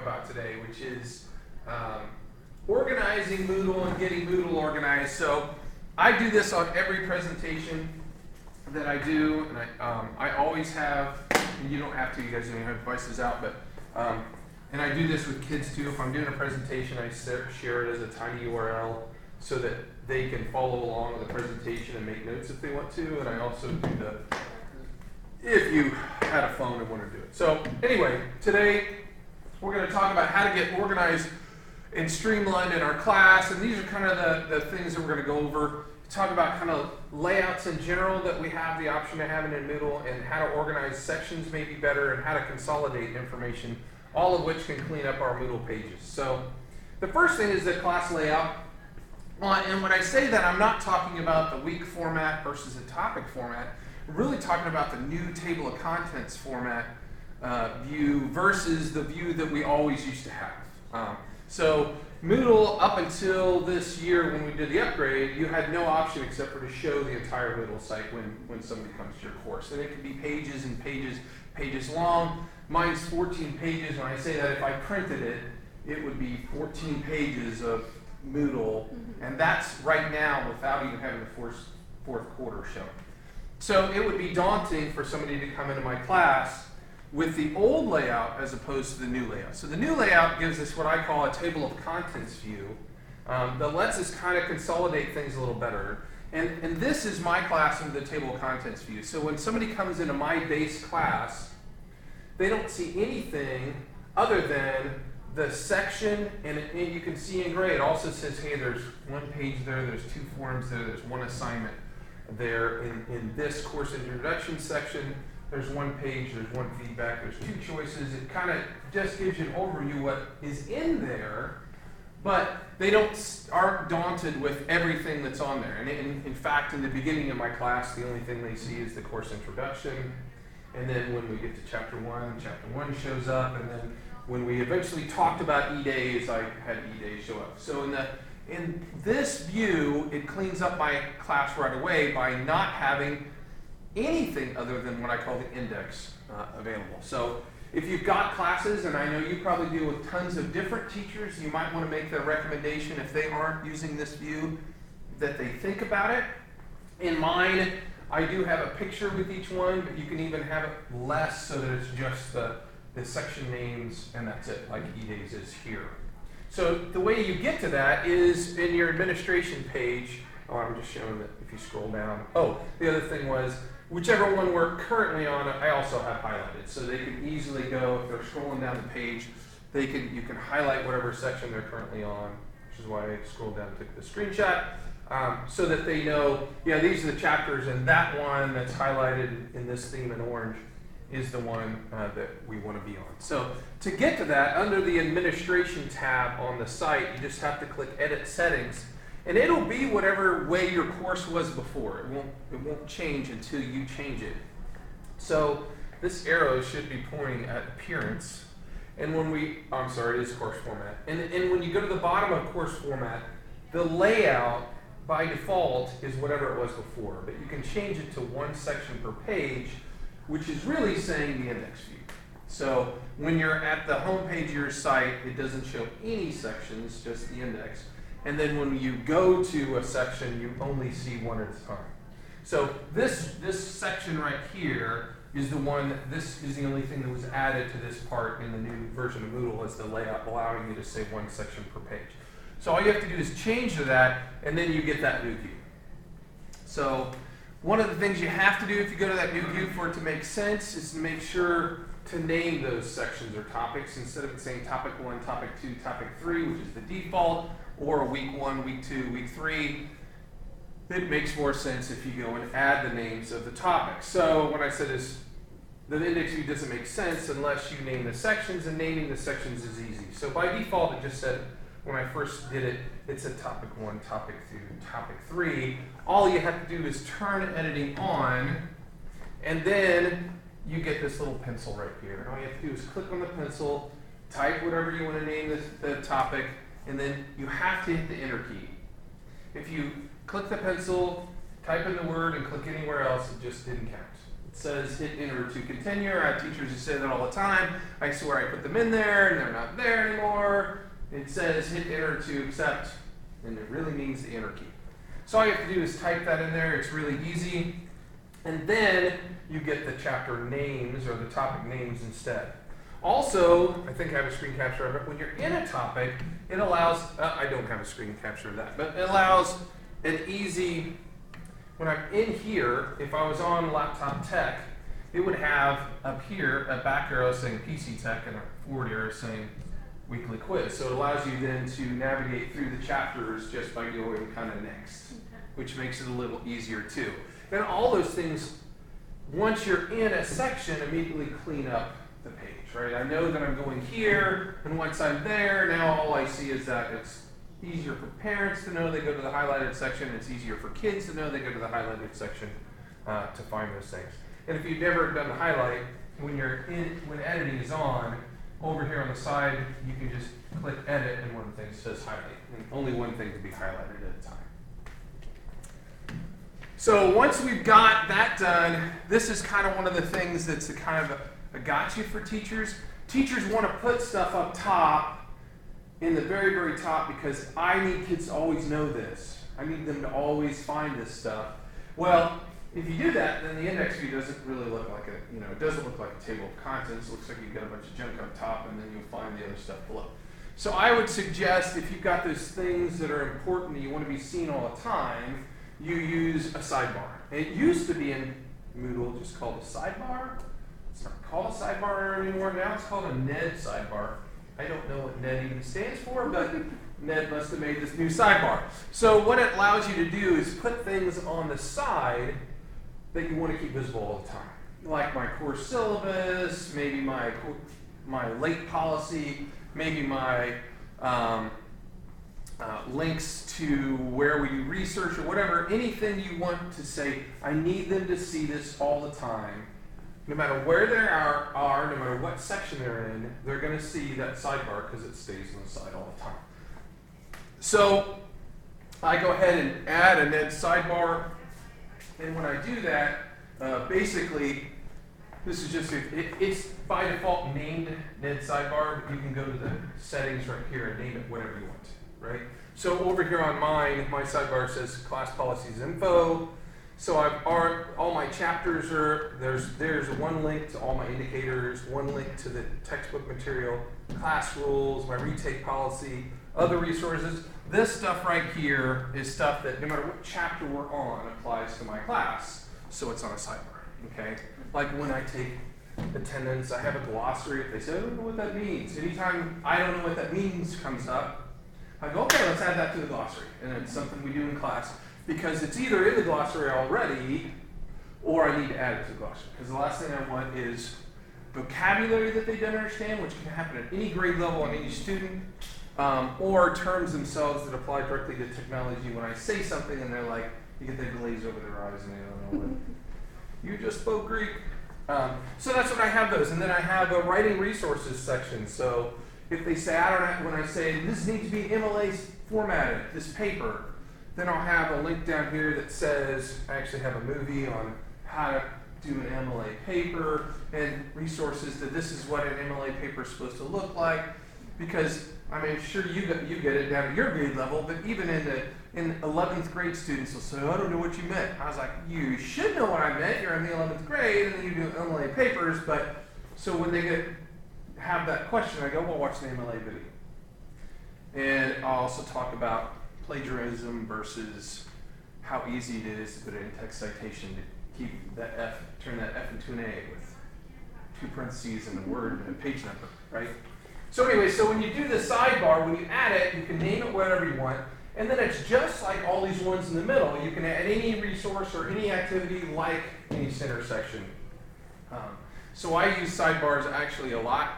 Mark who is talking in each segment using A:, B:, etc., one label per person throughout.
A: about today, which is organizing Moodle and getting Moodle organized. So I do this on every presentation that I do, and I always have, and you don't have to, you guys don't have devices out, but and I do this with kids too. If I'm doing a presentation, I share it as a tiny URL so that they can follow along with the presentation and make notes if they want to, and I also do if you had a phone and want to do it. So anyway, today we're going to talk about how to get organized and streamlined in our class, and these are kind of the things that we're going to go over. Talk about kind of layouts in general that we have the option of having in Moodle, and how to organize sections maybe better, and how to consolidate information, all of which can clean up our Moodle pages. So the first thing is the class layout. And when I say that, I'm not talking about the week format versus a topic format. I'm really talking about the new table of contents format view versus the view that we always used to have. So Moodle, up until this year when we did the upgrade, you had no option except for to show the entire Moodle site when somebody comes to your course. And it could be pages and pages long. Mine's 14 pages. When I say that, if I printed it, it would be 14 pages of Moodle. And that's right now without even having the fourth quarter shown. So it would be daunting for somebody to come into my class with the old layout as opposed to the new layout. So the new layout gives us what I call a table of contents view that lets us kind of consolidate things a little better. And this is my class in the table of contents view. So when somebody comes into my base class, they don't see anything other than the section, and you can see in gray, it also says, hey, there's one page there, there's two forms there, there's one assignment there. In this course introduction section, there's one page, there's one feedback, there's two choices. It kind of just gives you an overview of what is in there, but they aren't daunted with everything that's on there. And in fact, in the beginning of my class, the only thing they see is the course introduction. And then when we get to chapter one shows up. And then when we eventually talked about E-days, I had E-days show up. So in this view, it cleans up my class right away by not having anything other than what I call the index available. So if you've got classes, and I know you probably deal with tons of different teachers, you might want to make the recommendation, if they aren't using this view, that they think about it. In mine, I do have a picture with each one, but you can even have it less so that it's just the section names and that's it, like E-days is here. So the way you get to that is in your administration page. Oh, I'm just showing that if you scroll down. Oh, the other thing was, whichever one we're currently on, I also have highlighted. So they can easily go, if they're scrolling down the page, you can highlight whatever section they're currently on, which is why I scrolled down and took the screenshot, so that they know, yeah, these are the chapters, and that one that's highlighted in this theme in orange is the one that we want to be on. So to get to that, under the administration tab on the site, you just have to click Edit Settings, and it'll be whatever way your course was before. It won't change until you change it. So this arrow should be pointing at Appearance, and it is course format. And when you go to the bottom of course format, the layout by default is whatever it was before, but you can change it to one section per page, which is really saying the index view. So when you're at the home page of your site, it doesn't show any sections, just the index. And then when you go to a section, you only see one at a time. So this section right here is the one, this is the only thing that was added to this part in the new version of Moodle, is the layout allowing you to say one section per page. So all you have to do is change to that, and then you get that new view. So one of the things you have to do if you go to that new view for it to make sense is to make sure to name those sections or topics instead of it saying topic 1, topic 2, topic 3, which is the default, or week 1, week 2, week 3. It makes more sense if you go and add the names of the topics. So what I said is the index view doesn't make sense unless you name the sections, and naming the sections is easy. So by default, it just said, when I first did it, it said topic 1, topic 2, topic 3. All you have to do is turn editing on, and then you get this little pencil right here. And all you have to do is click on the pencil, type whatever you want to name the topic, and then you have to hit the enter key. If you click the pencil, type in the word, and click anywhere else, it just didn't count. says hit enter to continue. I have teachers who say that all the time. I swear I put them in there and they're not there anymore. It says hit enter to accept, and it really means the enter key. So all you have to do is type that in there. It's really easy. And then you get the chapter names or the topic names instead. Also, I think I have a screen capture of it. When you're in a topic, it allows, I don't have a screen capture of that, but it allows an easy, when I'm in here, if I was on laptop tech, it would have up here a back arrow saying PC tech and a forward arrow saying weekly quiz. So it allows you then to navigate through the chapters just by going kind of next, which makes it a little easier too. And all those things, once you're in a section, immediately clean up the page, right? I know that I'm going here, and once I'm there, now all I see is that it's easier for parents to know they go to the highlighted section. It's easier for kids to know they go to the highlighted section to find those things. And if you've never done the highlight, when editing is on, over here on the side, you can just click edit, and one thing says highlight, and only one thing can be highlighted at a time. So once we've got that done, this is kind of one of the things that's a kind of a gotcha for teachers. Teachers want to put stuff up top, in the very, very top, because I need kids to always know this. I need them to always find this stuff. Well, if you do that, then the index view doesn't really look like it doesn't look like a table of contents. It looks like you've got a bunch of junk up top, and then you'll find the other stuff below. So I would suggest if you've got those things that are important and you want to be seen all the time, you use a sidebar. It used to be in Moodle just called a sidebar. It's not called a sidebar anymore. Now it's called a Ned sidebar. I don't know what Ned even stands for, but Ned must have made this new sidebar. So what it allows you to do is put things on the side that you want to keep visible all the time. Like my course syllabus, maybe my late policy, maybe my links to where we do research or whatever, anything you want to say, I need them to see this all the time. No matter where they are, no matter what section they're in, they're going to see that sidebar because it stays on the side all the time. So I go ahead and add a Ned sidebar, and when I do that, basically, this is just, it's by default named Ned sidebar, but you can go to the settings right here and name it whatever you want. Right? So over here on mine, my sidebar says class policies info. So all my chapters are, there's one link to all my indicators, one link to the textbook material, class rules, my retake policy, other resources. This stuff right here is stuff that no matter what chapter we're on applies to my class. So it's on a sidebar, okay? Like when I take attendance, I have a glossary. If they say, I don't know what that means. Anytime I don't know what that means comes up, I go, okay, let's add that to the glossary. And it's something we do in class because it's either in the glossary already or I need to add it to the glossary. Because the last thing I want is vocabulary that they don't understand, which can happen at any grade level on any student, or terms themselves that apply directly to technology. When I say something and they're like, you get that glaze over their eyes and they don't know what, you just spoke Greek. So that's what I have those. And then I have a writing resources section. So if they say, when I say this needs to be MLA formatted, this paper, then I'll have a link down here that says, I actually have a movie on how to do an MLA paper and resources that this is what an MLA paper is supposed to look like. Because, I mean, sure, you get it down at your grade level, but even in 11th grade students will say, I don't know what you meant. I was like, you should know what I meant. You're in the 11th grade, and then you do MLA papers, but so when they have that question, I go, well, watch the MLA video. And I'll also talk about plagiarism versus how easy it is to put it in text citation to keep that F, turn that F into an A with 2 parentheses and a word and a page number, right? So anyway, so when you do the sidebar, when you add it, you can name it whatever you want, and then it's just like all these ones in the middle. You can add any resource or any activity like any center section. So I use sidebars actually a lot.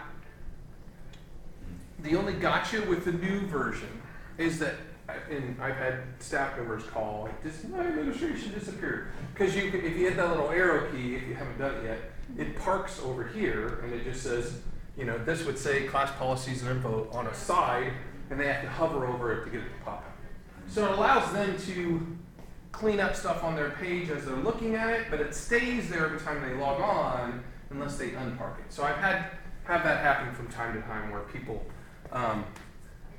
A: The only gotcha with the new version is that, and I've had staff members call, like, my administration disappeared. Because if you hit that little arrow key, if you haven't done it yet, it parks over here, and it just says, this would say class policies and info on a side, and they have to hover over it to get it to pop up. So it allows them to clean up stuff on their page as they're looking at it, but it stays there every time they log on unless they unpark it. So I've have that happen from time to time where people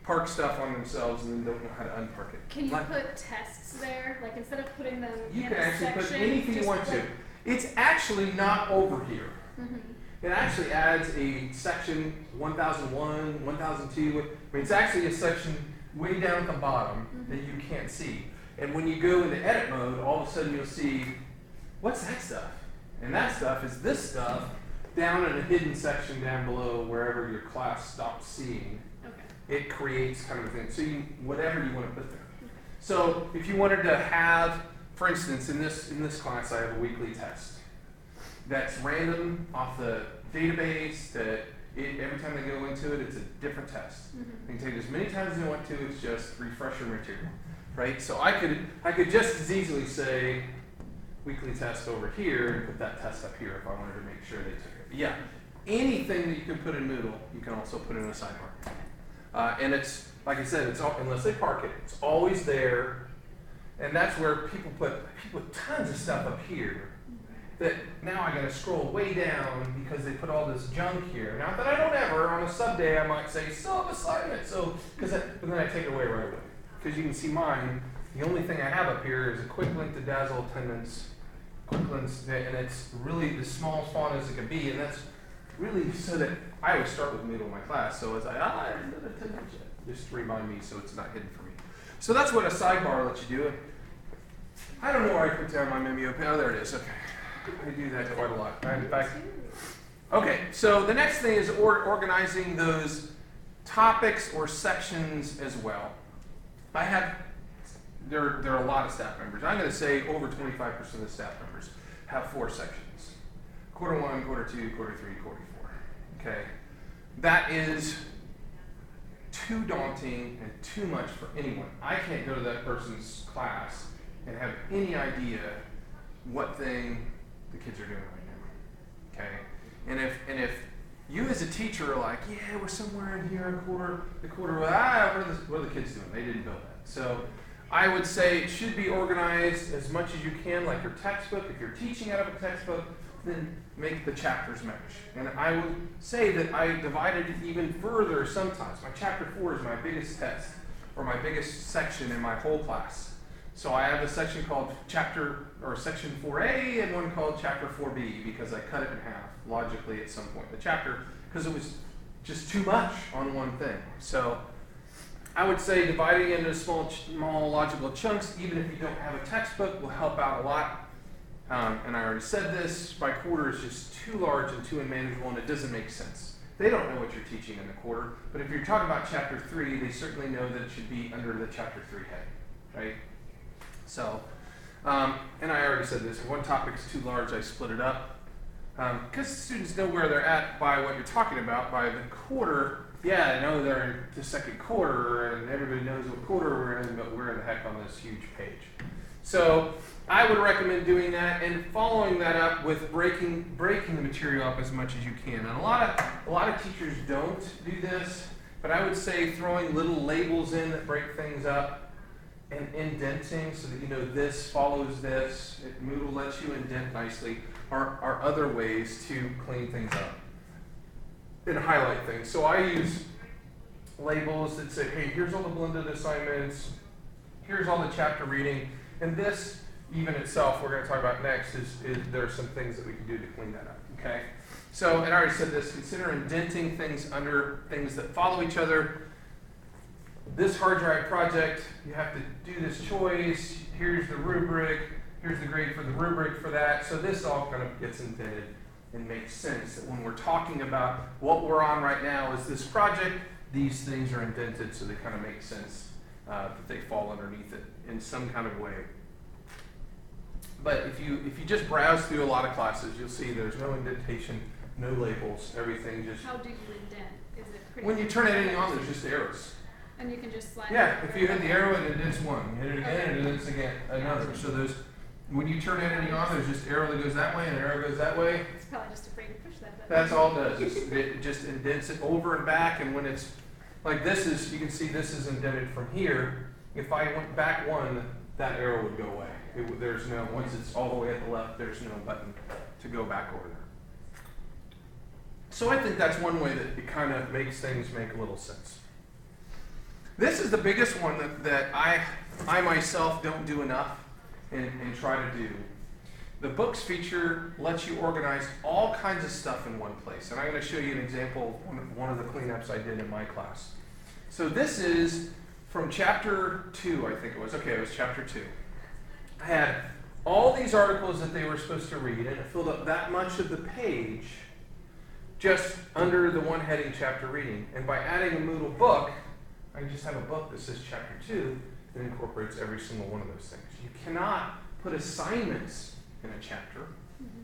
A: park stuff on themselves and then don't know how to unpark it.
B: Can you put tests there? Like instead of putting them
A: You
B: in
A: can
B: a
A: actually
B: section,
A: put anything you want to. It's actually not over here. It actually adds a section 1001, 1002. I mean, it's actually a section way down at the bottom that you can't see. And when you go into edit mode, all of a sudden you'll see, what's that stuff? And that stuff is this stuff down in a hidden section down below wherever your class stops seeing. It creates kind of a thing. So whatever you want to put there. So if you wanted to have, for instance, in this class, I have a weekly test that's random off the database. That every time they go into it, it's a different test. They can take it as many times as they want to. It's just refresher material, right? So I could just as easily say weekly test over here and put that test up here if I wanted to make sure they took it. Yeah, anything that you can put in Moodle, you can also put in a sidebar. And it's, like I said, it's all, unless they park it, it's always there. And that's where people put tons of stuff up here that now I gotta scroll way down because they put all this junk here. Now that I don't ever, on a sub day, I might say, sub assignment, but then I take it away right away. Because you can see mine, the only thing I have up here is a quick link to Dazzle attendance, quick links, and it's really the smallest font as it can be, and that's really so that I always start with Moodle in my class, so it's like, I didn't do attendance yet. Just to remind me so it's not hidden for me. So that's what a sidebar lets you do. I don't know where I put down my menu. Oh, there it is. Okay. I do that quite a lot. In fact, okay, so the next thing is organizing those topics or sections as well. There are a lot of staff members. I'm going to say over 25% of the staff members have 4 sections. Quarter 1, quarter 2, quarter 3, quarter 4. Okay, that is too daunting and too much for anyone. I can't go to that person's class and have any idea what thing the kids are doing right now. Okay, and if you as a teacher are like, yeah, we're somewhere in here in what are the kids doing? They didn't build that. So I would say it should be organized as much as you can, like your textbook. If you're teaching out of a textbook, then make the chapters match. And I would say that I divided it even further sometimes. My chapter 4 is my biggest test, or my biggest section in my whole class. So I have a section called section 4A and one called chapter 4B because I cut it in half logically at some point in the chapter because it was just too much on one thing. So I would say dividing it into small logical chunks, even if you don't have a textbook, will help out a lot. And I already said this, by quarter is just too large and too unmanageable, and it doesn't make sense. They don't know what you're teaching in the quarter, but if you're talking about chapter 3, they certainly know that it should be under the chapter 3 head, right? So, and I already said this, if one topic is too large, I split it up. Because students know where they're at by what you're talking about. By the quarter, yeah, I know they're in the second quarter, and everybody knows what quarter we're in, but where the heck on this huge page? So I would recommend doing that and following that up with breaking the material up as much as you can. And a lot of teachers don't do this, but I would say throwing little labels in that break things up and indenting so that you know this follows this. Moodle lets you indent nicely. Are other ways to clean things up and highlight things. So I use labels that say, hey, here's all the blended assignments, here's all the chapter reading, and this even itself we're going to talk about next is there are some things that we can do to clean that up. Okay, so, and I already said this, consider indenting things under things that follow each other. This hard drive project, you have to do this choice, here's the rubric, here's the grade for the rubric for that. So this all kind of gets indented and makes sense that when we're talking about what we're on right now is this project, these things are indented so they kind of make sense that they fall underneath it in some kind of way. But if you just browse through a lot of classes, you'll see there's no indentation, no labels, everything just...
B: How do you indent? Is it pretty...
A: When you turn anything on, there's just arrows.
B: And you can just slide...
A: Yeah, if you hit the arrow, it indents one. You hit it again, it indents again another. So those, when you turn editing on, there's just arrow that goes that way and an arrow goes that way.
B: It's probably just afraid to push that button.
A: That's all it does. It just indents it over and back, and when it's like this is, you can see this is indented from here. If I went back one, that arrow would go away. There's no, once it's all the way at the left, there's no button to go back over there. So I think that's one way that it kind of makes things make a little sense. This is the biggest one that I myself don't do enough and try to do. The books feature lets you organize all kinds of stuff in one place. And I'm going to show you an example of one of the cleanups I did in my class. So this is from chapter 2, I think it was. Okay, it was chapter 2. I had all these articles that they were supposed to read, and it filled up that much of the page just under the one heading, chapter reading. And by adding a Moodle book, I can just have a book that says chapter 2 that incorporates every single one of those things. You cannot put assignments in a chapter.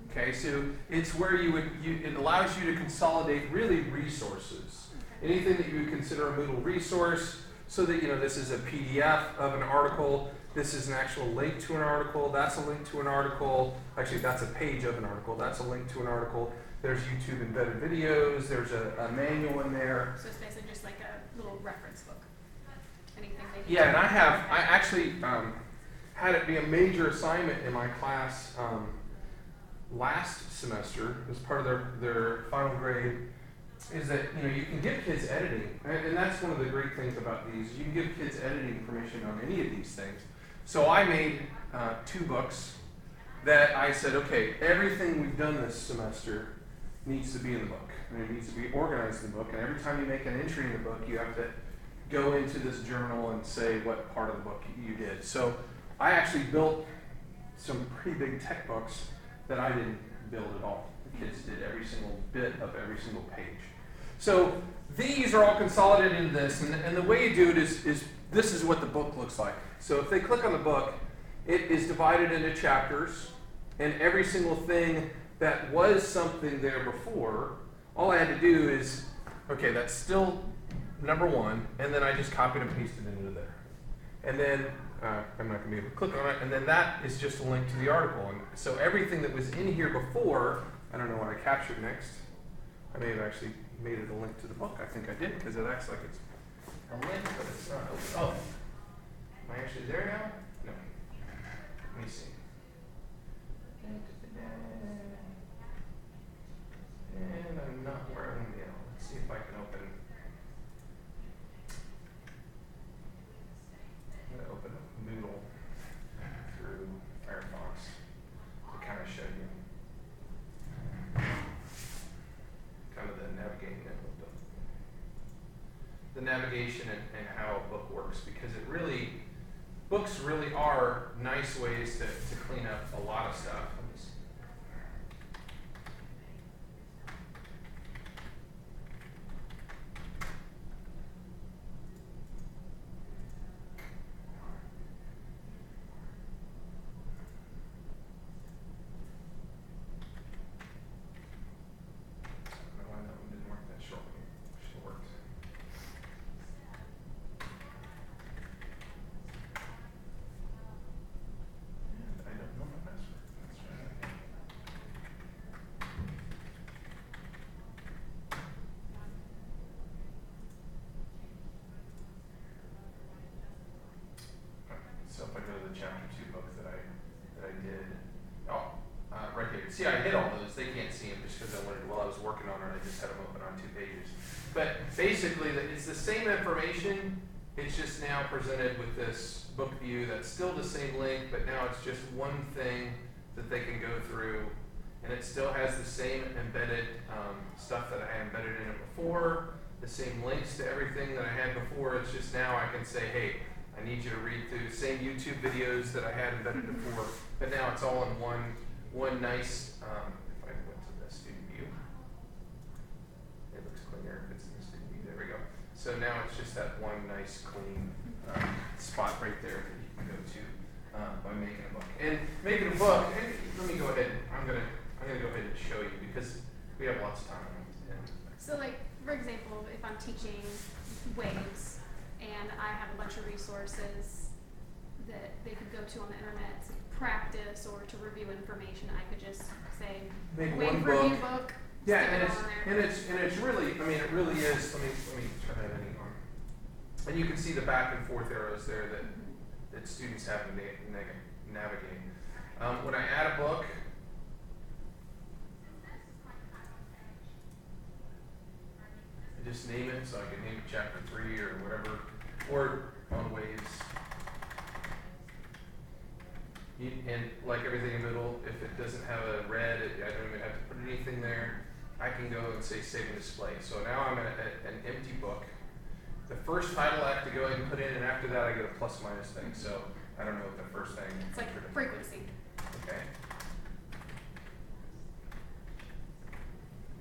A: Okay, so it's where it allows you to consolidate really resources. Anything that you would consider a Moodle resource, so that this is a PDF of an article, this is an actual link to an article, that's a link to an article, actually that's a page of an article, that's a link to an article, there's YouTube embedded videos, there's a manual in there.
B: So it's basically just like a little reference book. Anything they need.
A: Yeah, and I actually had it be a major assignment in my class last semester as part of their final grade, is that you can give kids editing, and that's one of the great things about these. You can give kids editing permission on any of these things. So I made 2 books that I said, okay, everything we've done this semester needs to be in the book, and it needs to be organized in the book, and every time you make an entry in the book, you have to go into this journal and say what part of the book you did. So I actually built some pretty big tech books that I didn't build at all. The kids did every single bit of every single page. So these are all consolidated into this, and the way you do it is this is what the book looks like. So if they click on the book, it is divided into chapters, and every single thing that was something there before, all I had to do is, okay, that's still number 1, and then I just copied and pasted it into there. And then I'm not going to be able to click on it, and then that is just a link to the article. And so everything that was in here before, I don't know what I captured next. I may have actually made it a link to the book. I think I did, because it acts like it's a link, but it's not. Oh, am I actually there now? No. Let me see. And I'm not where I want to be. Let's see if I can open. I'm going to open up Moodle through Firefox to kind of show you kind of the navigation and how a book works, because books really are nice ways to clean up a lot of stuff. So if I go to the chapter 2 book that I did, right here. See, I hid all those. They can't see them just because while I was working on it, I just had them open on 2 pages. But basically, it's the same information. It's just now presented with this book view that's still the same link, but now it's just one thing that they can go through, and it still has the same embedded stuff that I had embedded in it before, the same links to everything that I had before. It's just now I can say, hey, I need you to read through the same YouTube videos that I had embedded before, but now it's all in one nice, if I went to the student view, it looks cleaner if it's in the student view, there we go. So now it's just that one nice clean spot right there that you can go to by making a book. And making a book, let me go ahead, I'm gonna go ahead and show you, because we have lots of time.
B: So like, for example, if I'm teaching waves, and I have a bunch of resources that they could go to on the internet to practice or to review information, I could just say,
A: make
B: wave
A: one
B: review
A: book.
B: book.
A: Yeah,
B: stick
A: and
B: it on there.
A: it's really, I mean, it really is. Let me turn that on. And you can see the back and forth arrows there that students have to navigate. When I add a book, I just name it, so I can name it chapter 3 or whatever, or on waves. And like everything in Moodle, if it doesn't have a red, I don't even have to put anything there. I can go and say save and display. So now I'm at an empty book. The first title I have to go ahead and put in, and after that I get a plus minus thing. So I don't know what the first thing.
B: It's like frequency.
A: Okay.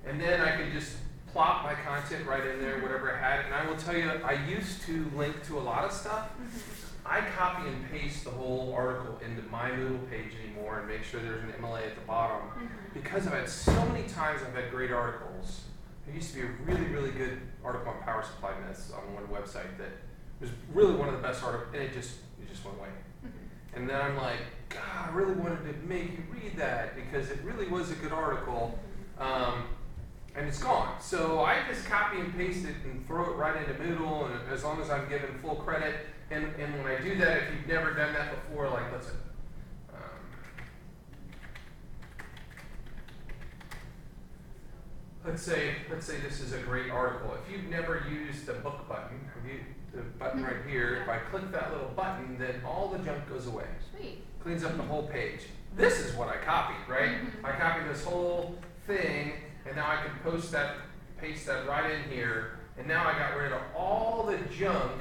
A: And then I can just plop my content right in there, whatever I had. And I will tell you, I used to link to a lot of stuff. I copy and paste the whole article into my Moodle page anymore and make sure there's an MLA at the bottom. Because I've had so many times I've had great articles. There used to be a really, really good article on power supply myths on one website that was really one of the best articles, and it just went away. And then I'm like, God, I really wanted to make you read that because it really was a good article. And it's gone. So I just copy and paste it and throw it right into Moodle, and as long as I'm given full credit. And when I do that, if you've never done that before, like let's say this is a great article. If you've never used the book button, the button right here, if I click that little button, then all the junk goes away.
B: Sweet.
A: Cleans up the whole page. This is what I copied, right? I copied this whole thing, and now I can paste that right in here, and now I got rid of all the junk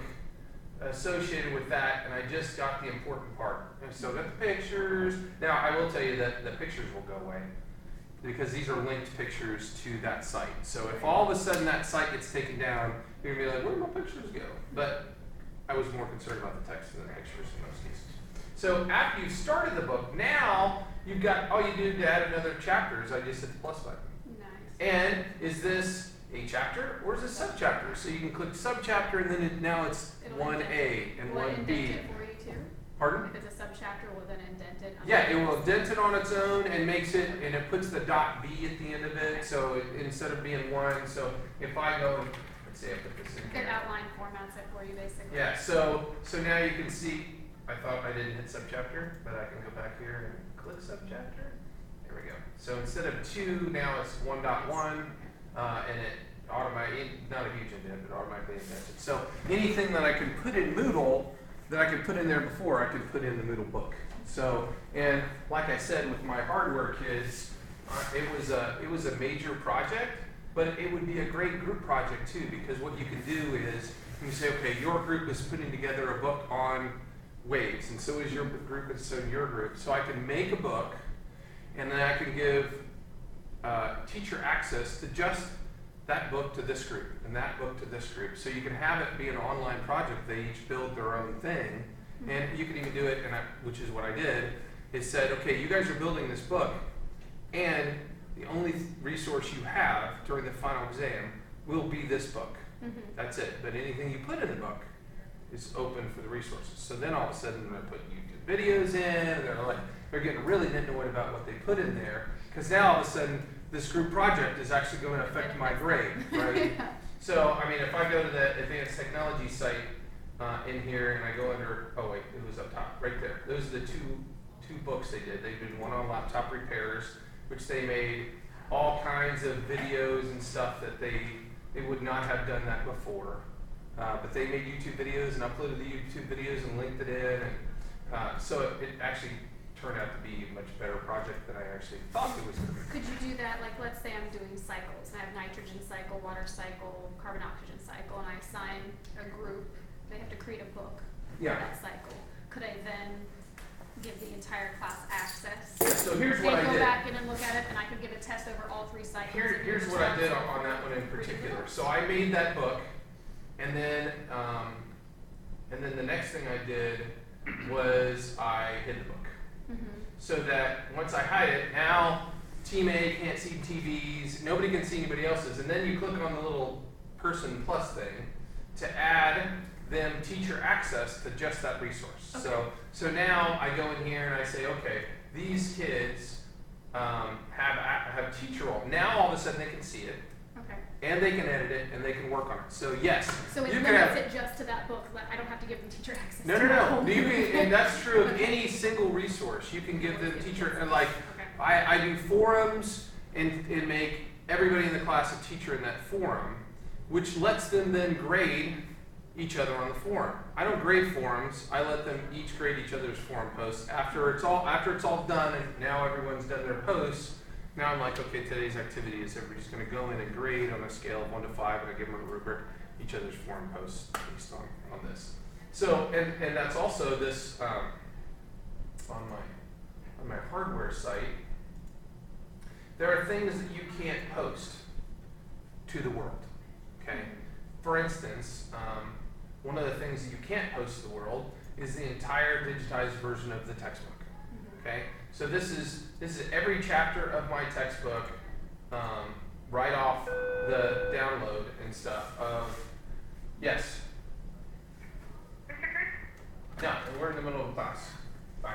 A: associated with that, and I just got the important part. I still got the pictures. Now I will tell you that the pictures will go away because these are linked pictures to that site. So if all of a sudden that site gets taken down, you're gonna be like, where did my pictures go? But I was more concerned about the text than the pictures in most cases. So after you've started the book, now you've got all you do to add another chapter is I just hit the plus button.
B: Nice.
A: And is this a chapter or is it a subchapter? So you can click subchapter, and then now it's
B: It'll
A: 1A and
B: will it
A: 1B.
B: indent it for you too?
A: Pardon?
B: If it's a subchapter, will it then indent it?
A: Yeah, it will indent it on its own and makes it, and it puts the dot B at the end of it. So instead of being 1, so if I go, let's say I put this in
B: It
A: here.
B: outline formats it for you basically.
A: Yeah, so now you can see, I thought I didn't hit subchapter, but I can go back here and click subchapter. There we go. So instead of 2, now it's 1.1, and it automatically, not a huge indent, but automatically indents it. So anything that I can put in Moodle that I could put in there before, I could put in the Moodle book. So, and like I said, with my hardware kids, it was a major project, but it would be a great group project too, because what you can do is you say, okay, your group is putting together a book on waves, and so is your group, and so your group. So I can make a book, and then I can give teacher access to just that book to this group, and that book to this group. So you can have it be an online project. They each build their own thing, and you can even do it, which is what I did, is said, okay, you guys are building this book, and the only resource you have during the final exam will be this book. That's it. But anything you put in the book is open for the resources. So then all of a sudden they're putting YouTube videos in, and they're getting really nitty-gritty about what they put in there, because now all of a sudden this group project is actually going to affect my grade, right? So, I mean, if I go to the advanced technology site in here and I go under, oh wait, it was up top, right there. Those are the two books they did. They did one on laptop repairs, which they made all kinds of videos and stuff that they would not have done that before. But they made YouTube videos and uploaded the YouTube videos and linked it in. And so it actually turned out to be a much better project than I actually thought it was going to be.
B: Could you do that, like let's say I'm doing cycles, and I have nitrogen cycle, water cycle, carbon oxygen cycle, and I assign a group, they have to create a book for that cycle. Could I then give the entire class access?
A: Yeah, so here's what I
B: go
A: did.
B: back in and look at it, and I could give a test over all 3 cycles.
A: Here's what I did on that one in particular. So I made that book, and then the next thing I did was I hid the book. So that once I hide it, now Team A can't see TVs, nobody can see anybody else's, and then you click on the little person plus thing to add them teacher access to just that resource.
B: Okay.
A: So now I go in here and I say, okay, these kids have teacher role. Now all of a sudden they can see it.
B: Okay.
A: And they can edit it, and they can work on it. So yes,
B: So it
A: you
B: limits
A: can
B: it just to that book. I don't have to give them teacher access.
A: No.
B: to Moodle.
A: You can, and that's true of any single resource. You can give the teacher, and like,
B: Okay.
A: I do forums and make everybody in the class a teacher in that forum, which lets them then grade each other on the forum. I don't grade forums. I let them each grade each other's forum posts after it's all done, and now everyone's done their posts. Now I'm like, okay, today's activity is everybody's going to go in and grade on a scale of 1 to 5, and I give them a rubric, each other's forum posts based on this. So, and that's also this on my hardware site. There are things that you can't post to the world. Okay. For instance, one of the things that you can't post to the world is the entire digitized version of the textbook. Okay. So this is every chapter of my textbook, right off the download and stuff. Yes. No, we're in the middle of class. Bye.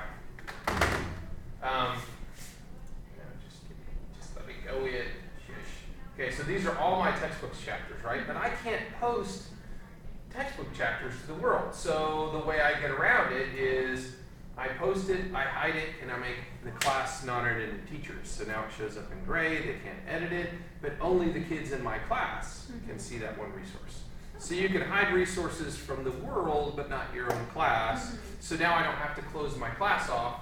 A: Just let me go in. Shush. Okay, so these are all my textbooks chapters, right? But I can't post textbook chapters to the world. So the way I get around it is I post it, I hide it, and I make the class non-edited teachers. So now it shows up in gray, they can't edit it, but only the kids in my class can see that one resource. So you can hide resources from the world, but not your own class. So now I don't have to close my class off.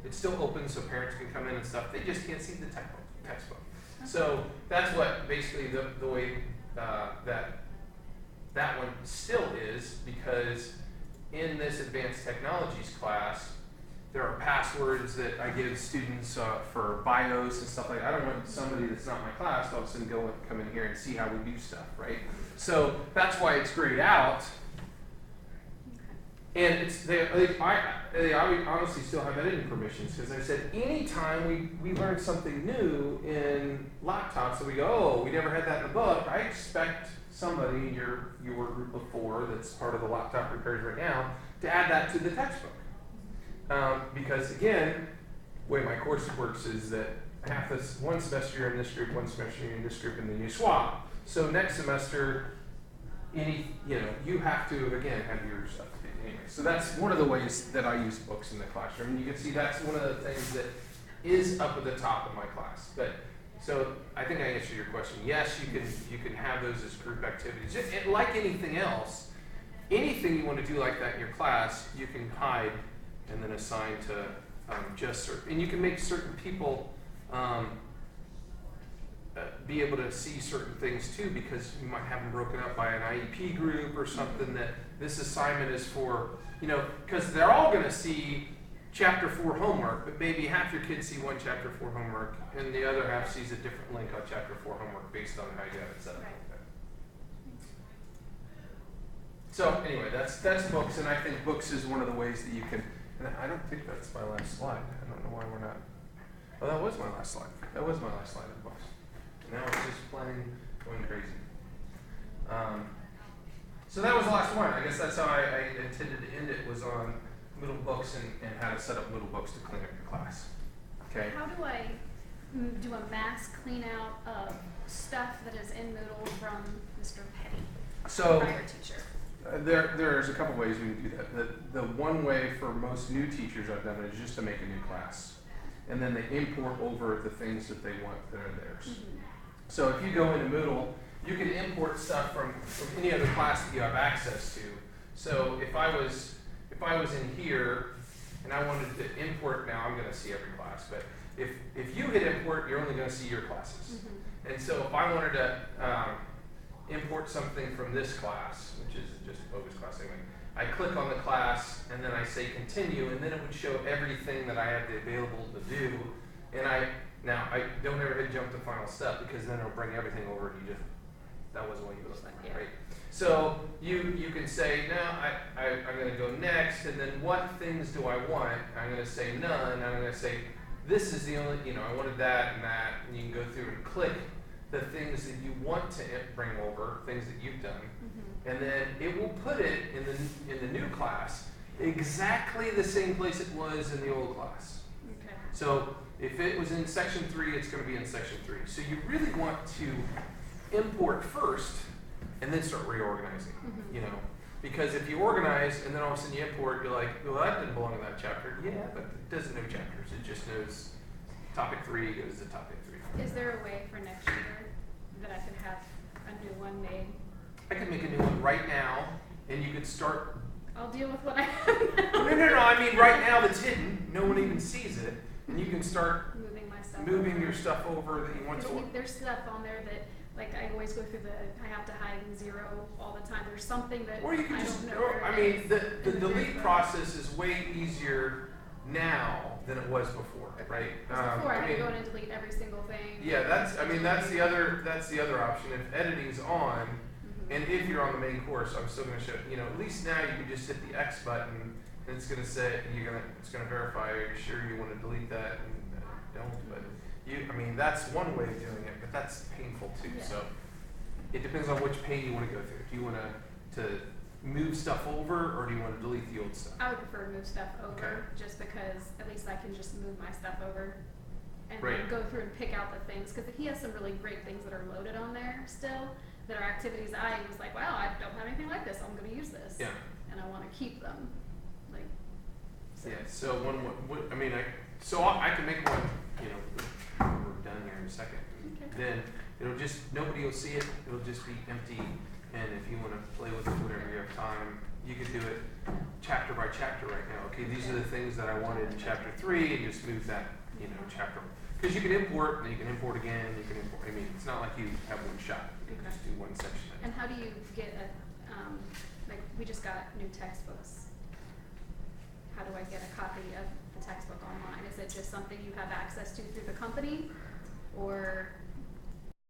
A: It's still open so parents can come in and stuff. They just can't see the textbook. So that's what basically the way that one still is, because in this advanced technologies class, there are passwords that I give students for bios and stuff like that. I don't want somebody that's not my class to all of a sudden come in here and see how we do stuff, right? So that's why it's grayed out. And they honestly still have editing permissions, because I said anytime we learn something new in laptops that we go, oh, we never had that in the book, I expect somebody in your group of 4 that's part of the laptop repairs right now to add that to the textbook. Because again, the way my course works is that one semester you're in this group, one semester you're in this group, and then you swap. So next semester, you have to again have your stuff. Anyway, so that's one of the ways that I use books in the classroom. And you can see that's one of the things that is up at the top of my class. But so I think I answered your question. Yes, you can have those as group activities. And like anything else, anything you want to do like that in your class, you can hide and then assign to just certain. And you can make certain people be able to see certain things too, because you might have them broken up by an IEP group or something, that this assignment is for, because they're all going to see chapter 4 homework, but maybe half your kids see one chapter 4 homework and the other half sees a different link on chapter 4 homework based on how you have it set up.
B: Right.
A: So anyway, that's books, and I think books is one of the ways that you can, and I don't think that's my last slide. I don't know why we're not. Oh, that was my last slide. That was my last slide of books. Now it's just going crazy. So that was the last one. I guess that's how I intended to end it, was on Moodle books and how to set up Moodle books to clean up your class. Okay.
B: How do I do a mass clean out of stuff that is in Moodle from Mr. Petty,
A: So
B: prior teacher?
A: there's a couple ways we can do that. The one way for most new teachers I've done is just to make a new class, and then they import over the things that they want that are theirs. So if you go into Moodle, you can import stuff from any other class that you have access to. So if I was in here and I wanted to import, now I'm going to see every class, but if you hit import, you're only going to see your classes. And so if I wanted to import something from this class, which is just a focus class anyway, I click on the class and then I say continue, and then it would show everything that I have available to do. And I don't ever hit jump to final step, because then it'll bring everything over and that wasn't what you were looking for, right? So you can say, no, I'm going to go next, and then what things do I want? I'm going to say none. I'm going to say this is the only, I wanted that, and you can go through and click the things that you want to bring over, things that you've done, and then it will put it in the new class exactly the same place it was in the old class.
B: Okay.
A: So if it was in section 3, it's going to be in section 3. So you really want to import first and then start reorganizing. Because if you organize and then all of a sudden you import, you're like, well, that didn't belong in that chapter. Yeah, but it doesn't know chapters. It just knows topic 3 goes to topic 3.
B: Is there a way for next year that I could have a new one made?
A: I can make a new one right now, and you could start.
B: I'll deal with what I have now.
A: No. I mean, right now that's hidden. No one even sees it, and you can start
B: Moving my stuff.
A: moving
B: over.
A: your stuff over that you want to.
B: There's stuff on there that, like, I always go through I have to hide in 0 all the time. There's something that
A: Or you can
B: I
A: just.
B: don't know where
A: I
B: it
A: mean,
B: is.
A: the delete process is way easier now than it was before, right?
B: Because before I had to go in and delete every single thing.
A: Yeah, that's the other option. If editing's on, and if you're on the main course, I'm still gonna show, at least now you can just hit the X button and it's gonna say, it's gonna verify, are you sure you wanna delete that? And don't, but that's one way of doing it, but that's painful too.
B: Yeah.
A: So it depends on which pane you wanna go through. Do you wanna to move stuff over, or do you wanna delete the old stuff?
B: I would prefer to move stuff over,
A: Okay.
B: just because at least I can just move my stuff over and
A: Right.
B: then go through and pick out the things, because he has some really great things that are loaded on there still, that are activities I was like, wow, I don't have anything like this, I'm going to use this.
A: Yeah.
B: And I want to keep them. Like, so.
A: Yeah, so I can make one, we're done here in a second.
B: Okay.
A: Then nobody will see it, it'll just be empty, and if you want to play with it whenever you have time, you can do it chapter by chapter right now. Okay, these are the things that I wanted in chapter 3, and just move that, chapter. Because you can import, and you can import again, it's not like you have one shot, you can just do one section.
B: And how do you get we just got new textbooks. How do I get a copy of the textbook online? Is it just something you have access to through the company? Or